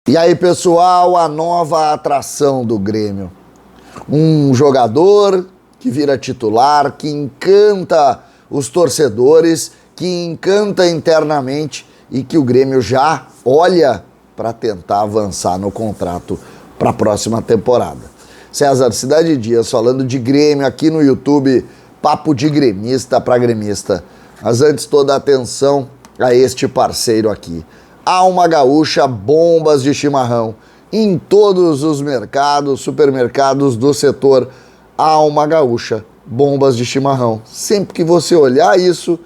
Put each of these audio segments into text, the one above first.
E aí, pessoal, a nova atração do Grêmio. Um jogador que vira titular, que encanta os torcedores, que encanta internamente e que o Grêmio já olha para tentar avançar no contrato para a próxima temporada. César Cidade Dias falando de Grêmio aqui no YouTube, papo de gremista para gremista. Mas antes, toda a atenção a este parceiro aqui. Alma Gaúcha Bombas de Chimarrão. Em todos os mercados, supermercados do setor, Alma Gaúcha Bombas de Chimarrão. Sempre que você olhar isso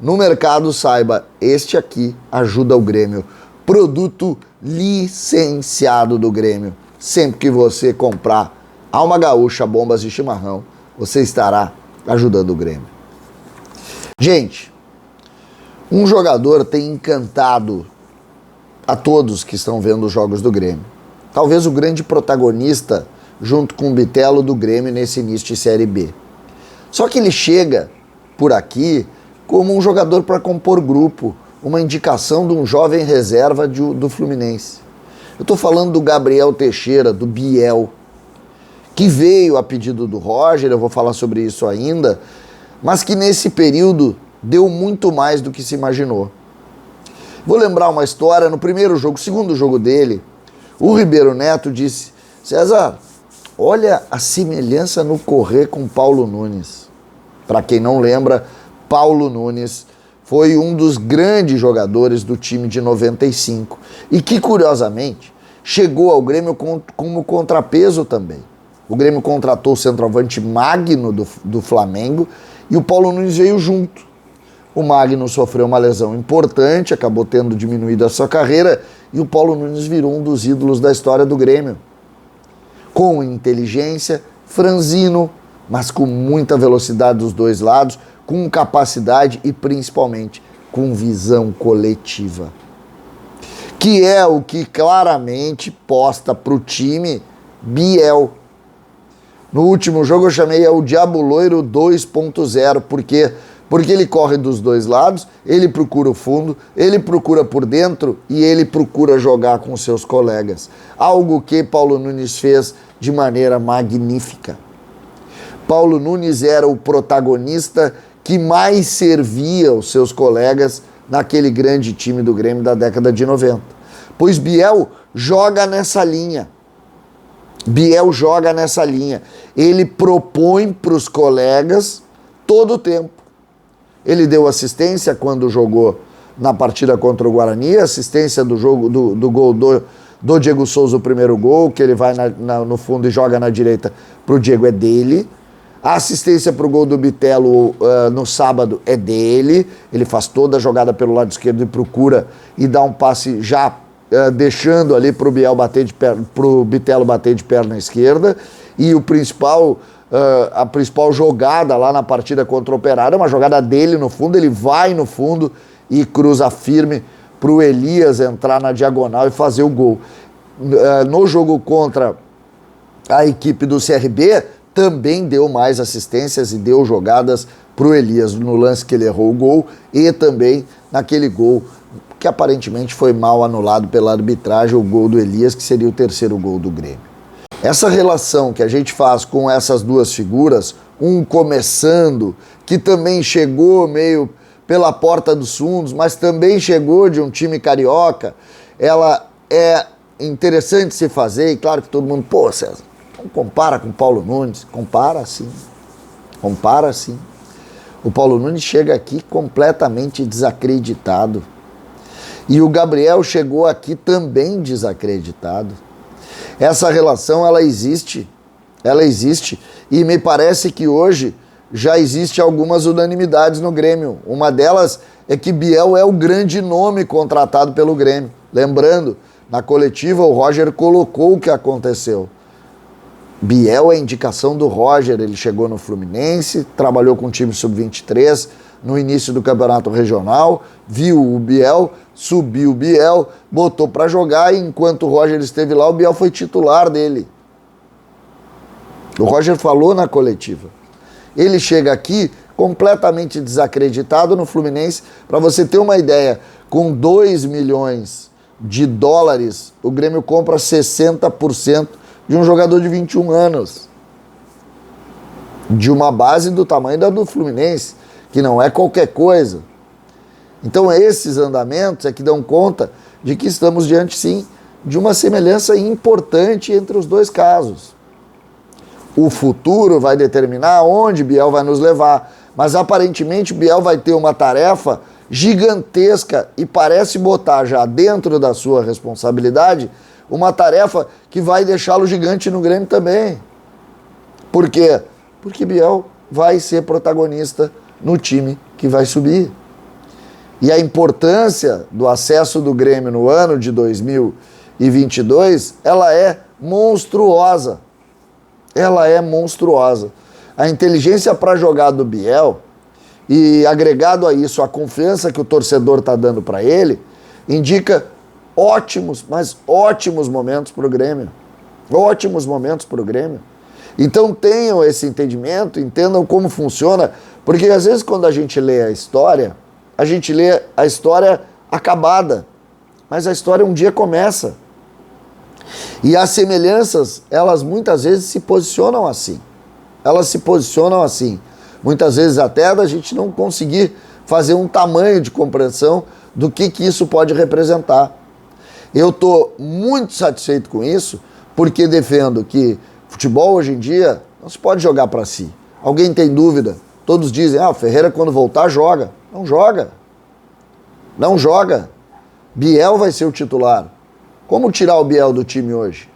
no mercado, saiba, este aqui ajuda o Grêmio. Produto licenciado do Grêmio. Sempre que você comprar Alma Gaúcha Bombas de Chimarrão, você estará ajudando o Grêmio. Gente, um jogador tem encantado a todos que estão vendo os jogos do Grêmio. Talvez o grande protagonista, junto com o Bitelo, do Grêmio nesse início de Série B. Só que ele chega por aqui como um jogador para compor grupo, uma indicação de um jovem reserva do Fluminense. Eu estou falando do Gabriel Teixeira, do Biel, que veio a pedido do Roger, eu vou falar sobre isso ainda, mas que nesse período deu muito mais do que se imaginou. Vou lembrar uma história, no primeiro jogo, segundo jogo dele, o Ribeiro Neto disse: César, olha a semelhança no correr com Paulo Nunes. Para quem não lembra, Paulo Nunes foi um dos grandes jogadores do time de 95 e que, curiosamente, chegou ao Grêmio como contrapeso também. O Grêmio contratou o centroavante Magno do Flamengo e o Paulo Nunes veio junto. O Magno sofreu uma lesão importante, acabou tendo diminuído a sua carreira e o Paulo Nunes virou um dos ídolos da história do Grêmio. Com inteligência, franzino, mas com muita velocidade dos dois lados, com capacidade e principalmente com visão coletiva. Que é o que claramente posta para o time Biel. No último jogo eu chamei o Diabo Loiro 2.0, porque ele corre dos dois lados, ele procura o fundo, ele procura por dentro e ele procura jogar com seus colegas. Algo que Paulo Nunes fez de maneira magnífica. Paulo Nunes era o protagonista que mais servia os seus colegas naquele grande time do Grêmio da década de 90. Pois Biel joga nessa linha. Biel joga nessa linha. Ele propõe para os colegas todo o tempo. Ele deu assistência quando jogou na partida contra o Guarani, assistência do jogo do gol do Diego Souza, o primeiro gol, que ele vai no fundo e joga na direita para o Diego, é dele. A assistência para o gol do Bitelo no sábado é dele. Ele faz toda a jogada pelo lado esquerdo e procura e dá um passe já deixando ali para o Bitelo bater de perna esquerda. E a principal jogada lá na partida contra o Operário é uma jogada dele no fundo, ele vai no fundo e cruza firme para o Elias entrar na diagonal e fazer o gol. No jogo contra a equipe do CRB, também deu mais assistências e deu jogadas para o Elias no lance que ele errou o gol e também naquele gol que aparentemente foi mal anulado pela arbitragem, o gol do Elias, que seria o terceiro gol do Grêmio. Essa relação que a gente faz com essas duas figuras, um começando, que também chegou meio pela porta dos fundos, mas também chegou de um time carioca, ela é interessante se fazer, e claro que todo mundo, pô, César, não compara com o Paulo Nunes. Compara sim. O Paulo Nunes chega aqui completamente desacreditado. E o Gabriel chegou aqui também desacreditado. Essa relação, ela existe, e me parece que hoje já existe algumas unanimidades no Grêmio. Uma delas é que Biel é o grande nome contratado pelo Grêmio. Lembrando, na coletiva o Roger colocou o que aconteceu. Biel é indicação do Roger, ele chegou no Fluminense, trabalhou com o time sub-23 no início do campeonato regional, viu o Biel, subiu o Biel, botou para jogar e enquanto o Roger esteve lá, o Biel foi titular dele. O Roger falou na coletiva. Ele chega aqui completamente desacreditado no Fluminense, para você ter uma ideia, com 2 milhões de dólares o Grêmio compra 60% de um jogador de 21 anos. De uma base do tamanho da do Fluminense, que não é qualquer coisa. Então esses andamentos é que dão conta de que estamos diante, sim, de uma semelhança importante entre os dois casos. O futuro vai determinar onde Biel vai nos levar, mas aparentemente Biel vai ter uma tarefa gigantesca e parece botar já dentro da sua responsabilidade uma tarefa que vai deixá-lo gigante no Grêmio também. Por quê? Porque Biel vai ser protagonista no time que vai subir. E a importância do acesso do Grêmio no ano de 2022, ela é monstruosa. Ela é monstruosa. A inteligência para jogar do Biel, e agregado a isso a confiança que o torcedor está dando para ele, indica ótimos, mas ótimos momentos para o Grêmio. Ótimos momentos para o Grêmio. Então tenham esse entendimento, entendam como funciona, porque às vezes quando a gente lê a história acabada, mas a história um dia começa. E as semelhanças, elas muitas vezes se posicionam assim. Elas se posicionam assim. Muitas vezes até da gente não conseguir fazer um tamanho de compreensão do que isso pode representar. Eu estou muito satisfeito com isso, porque defendo que futebol hoje em dia não se pode jogar para si. Alguém tem dúvida? Todos dizem, o Ferreira quando voltar joga. Não joga. Não joga. Biel vai ser o titular. Como tirar o Biel do time hoje?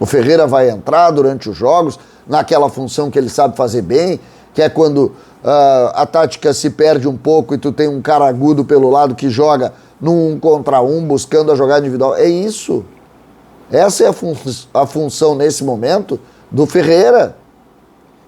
O Ferreira vai entrar durante os jogos, naquela função que ele sabe fazer bem, que é quando a tática se perde um pouco e tu tem um cara agudo pelo lado que joga num 1 contra 1, buscando a jogada individual. É isso. Essa é a função nesse momento do Ferreira.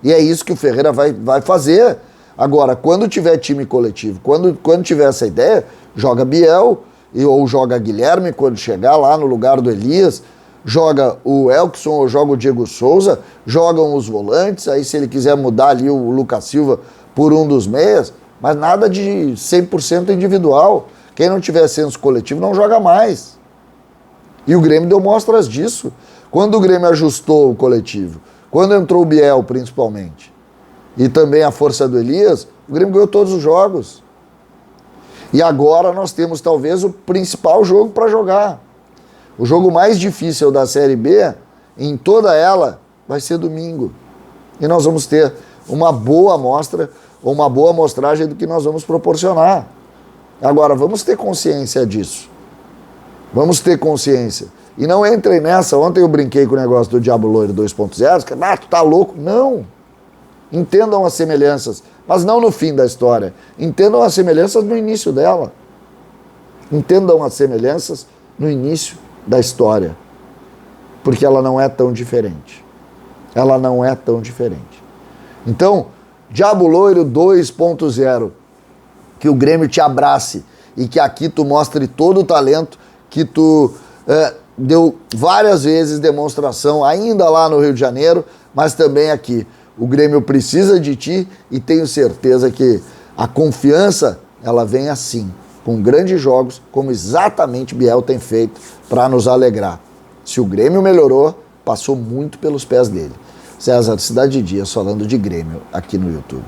E é isso que o Ferreira vai fazer. Agora, quando tiver time coletivo, quando tiver essa ideia, joga Biel ou joga Guilherme quando chegar lá no lugar do Elias, joga o Elkson ou joga o Diego Souza, jogam os volantes, aí se ele quiser mudar ali o Lucas Silva por um dos meias, mas nada de 100% individual. Quem não tiver senso coletivo não joga mais. E o Grêmio deu mostras disso. Quando o Grêmio ajustou o coletivo, quando entrou o Biel principalmente, e também a força do Elias, o Grêmio ganhou todos os jogos. E agora nós temos talvez o principal jogo para jogar. O jogo mais difícil da Série B, em toda ela, vai ser domingo. E nós vamos ter uma boa amostra, ou uma boa amostragem do que nós vamos proporcionar. Agora, vamos ter consciência disso. Vamos ter consciência. E não entrem nessa. Ontem eu brinquei com o negócio do Diabo Loiro 2.0, que tu tá louco. Não. Entendam as semelhanças, mas não no fim da história. Entendam as semelhanças no início dela. Entendam as semelhanças no início da história. Porque ela não é tão diferente. Ela não é tão diferente. Então, Diabo Loiro 2.0. Que o Grêmio te abrace e que aqui tu mostre todo o talento que tu deu várias vezes demonstração, ainda lá no Rio de Janeiro, mas também aqui. O Grêmio precisa de ti e tenho certeza que a confiança, ela vem assim, com grandes jogos, como exatamente Biel tem feito para nos alegrar. Se o Grêmio melhorou, passou muito pelos pés dele. César, Cidade Dias falando de Grêmio aqui no YouTube.